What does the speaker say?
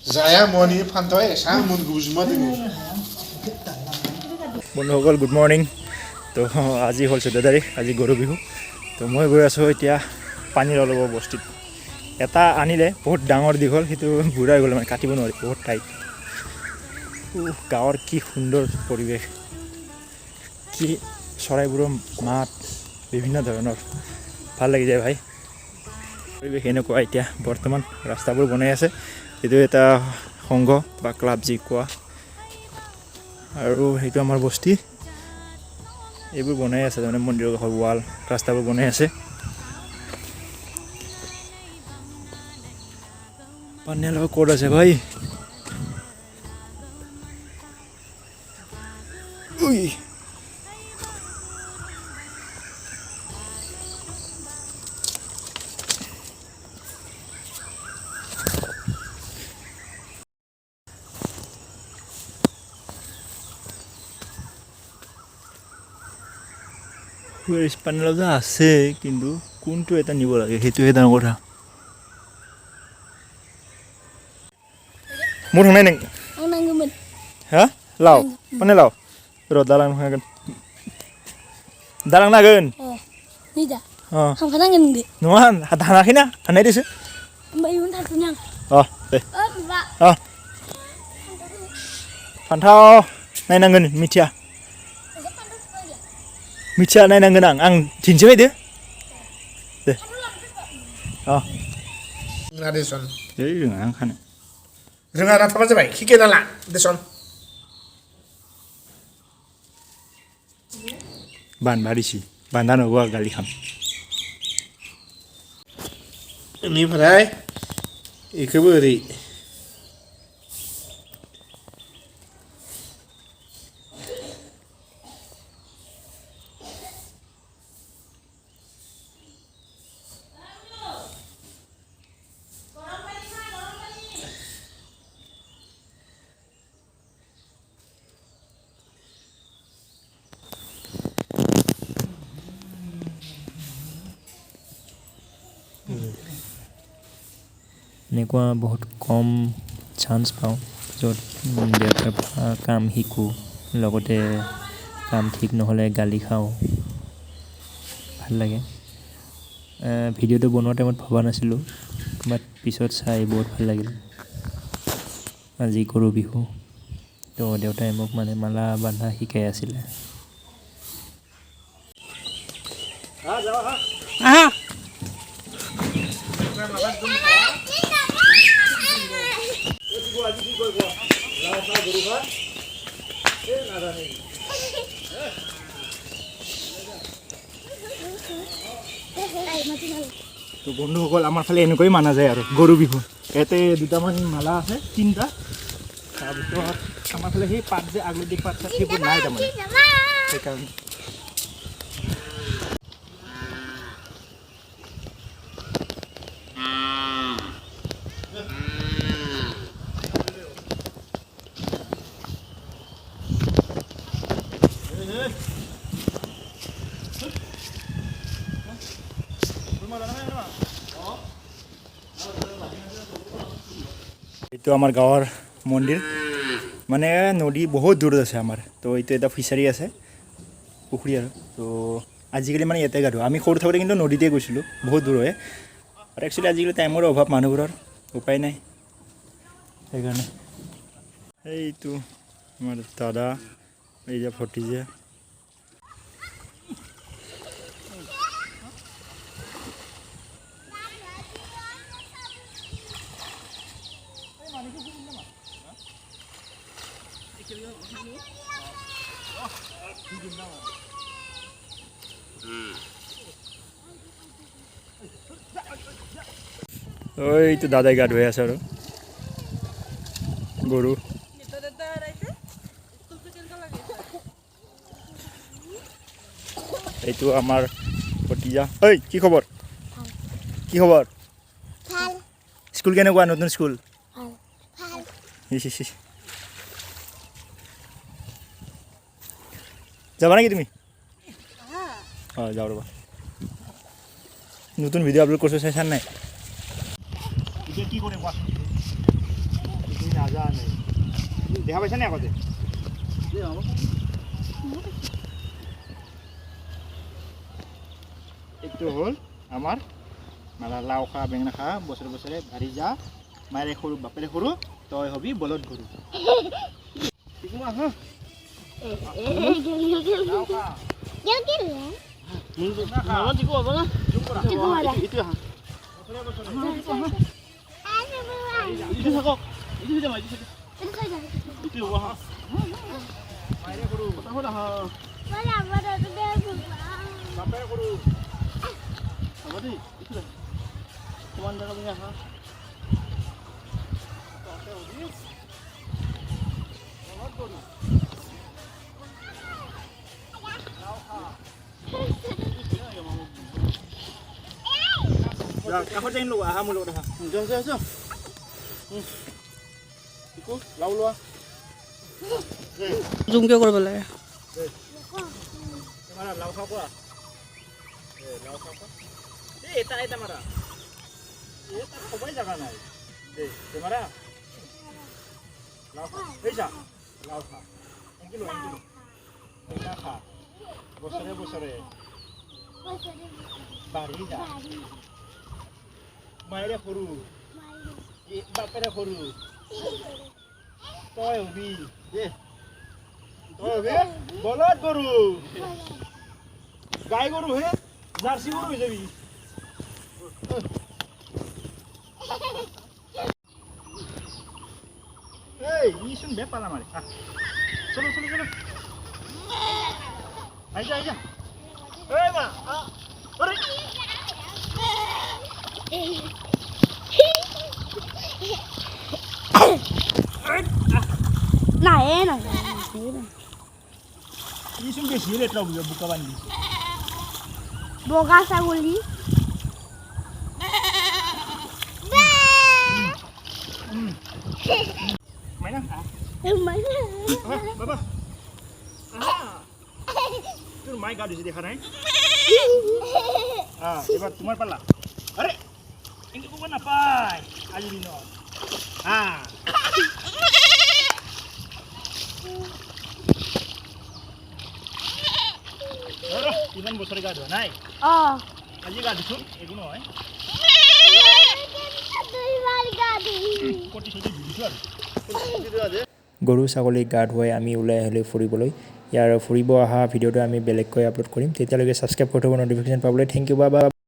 Jaya moni phantoy sang mun gubjuma dini. বন্ধুসকল good morning তো আজি হ'ল 14 তাৰিখ আজি গৰু বিহু তো মই গৈ আছোঁ এতিয়া পানীৰ অলপ বস্তিত এটা আনিলে বহুত ডাঙৰ দীঘল সেইটো বুঢ়াই গ'লে মানে কাটিব নোৱাৰি বহুত টাইট গাঁৱৰ কি সুন্দৰ পৰিৱেশ কি চৰাইবোৰৰ মাত বিভিন্ন ধৰণৰ ভাল লাগি যায় ভাই পৰিৱেশ এনেকুৱা এতিয়া বৰ্তমান ৰাস্তাবোৰ বনাই আছে এইটো এটা সংঘ বা ক্লাব যি কোৱা আৰু সেইটো আমাৰ বস্তি এইবোৰ বনাই আছে মানে মন্দিৰৰ কাষৰ ৱাল ৰাস্তাবোৰ বনাই আছে পানীৰ লগত ক'ত আছে ভাই উই পানীৰ লগত আছে কিন্তু কোনটো এটা নিব লাগে সেইটোহে ডাঙৰ কথা মোৰ শুনাই নেকি হা লাও মানে লাও ৰ দালাং নাগोন নङा हानाखैना हानाय दिसो दे फान्थाव नायनांगोन मिथिया नायनांगोन आं दिन्थि फैदो दे Na deson. ओइ रोङा आं खानो Renga na thama jabai khike na la deson. बानबारिसि बान्दानोबो गालि खाम Iनिफ्राय इखोबो ओरै এনেকুৱা বহুত কম চান্স পাওঁ য'ত দেউতাৰ কাম শিকোঁ লগতে কাম ঠিক নহ'লে গালি খাওঁ ভাল লাগে ভিডিঅ'টো বনোৱাৰ টাইমত ভবা নাছিলোঁ বাট পিছত চাই বহুত ভাল লাগিল আজি গৰু বিহু তো দেউতাই মোক মানে মালা বান্ধা শিকাই আছিলে আহা তো বন্ধুসকল আমাৰ ফালে এনেকৈ মানা যায় আৰু গৰু বিহু ইয়াতে দুটামান মালা আছে তিনিটা তাৰপিছত আমাৰ ফালে সেই পাত যে আগলতি পাত সেইবোৰ নাই তাৰমানে সেইকাৰণে এইটো আমাৰ গাঁৱৰ মন্দিৰ মানে নদী বহুত দূৰত আছে আমাৰ তো এইটো এটা ফিচাৰী আছে পুখুৰী আৰু তো আজিকালি মানে ইয়াতে গা ধোঁ আমি সৰু থাকোঁতে কিন্তু নদীতে গৈছিলোঁ বহুত দূৰ হয় আৰু একচুৱেলি আজিকালি টাইমৰ অভাৱ মানুহবোৰৰ উপায় নাই সেইকাৰণে এইটো আমাৰ দাদা এই যে ভতিজা এইটো দাদাই গা ধুই আছে আৰু গৰু এইটো আমাৰ ভতিজা ঐ কি খবৰ স্কুল কেনেকুৱা নতুন স্কুল যাবা নেকি তুমি অঁ যাওঁ ৰ'বা নতুন ভিডিঅ' আপলোড কৰিছোঁ চাইছা নাই এতিয়া কি কৰিম কোৱাচোন তুমি নাজানে দেখা পাইছানে আগতে এইটো হ'ল আমাৰ মালা লাও খা বেঙেনা খা বছৰে বছৰে বাঢ়ি যা মায়েৰে সৰু বাপেৰে সৰু তই হবি বলদ গৰু কাষত যাই লোৱা আহা মোৰ লগত আহা যোৱা লাও লোৱা জুমকে কৰিব লাগে মাৰা লাও খাব লাও খাব এটা মাৰা এটা সবাই জাগা নাই মাৰা লাও খা লাও খা এংকিলো খা বছৰে বছৰে বাঢ়ি যা মায়েৰে সৰু বাপেৰে সৰু তই হবি বলদ গৰু গাই গৰু হে জাৰ্চি গৰু হৈ যাবি ইচোন বে পালা মাৰে চলো আই যা মা আৰে নাই ইচোন বেছি লেতেৰা বোকা বান্ধি বগা ছাগলী মাইনা বাবা তোর মাই গা দিছে দেখা নাই এবার তোমার পালা আরে এঙ্কে কব না পাই আজি দিন ইমান বছরে গা ধোৱা নাই আজি গা দিছো একো নহয় কটি চটি দিছো আৰু গৰু ছাগলীক গা ধুৱাই আমি ওলাই আহিলোঁ ফুৰিবলৈ ইয়াৰ ফুৰিব অহা ভিডিঅ'টো আমি বেলেগকৈ আপলোড কৰিম তেতিয়ালৈকে ছাবস্ক্ৰাইব কৰি থ'ব ন'টিফিকেশ্যন পাবলৈ থেংক ইউ বাই বাই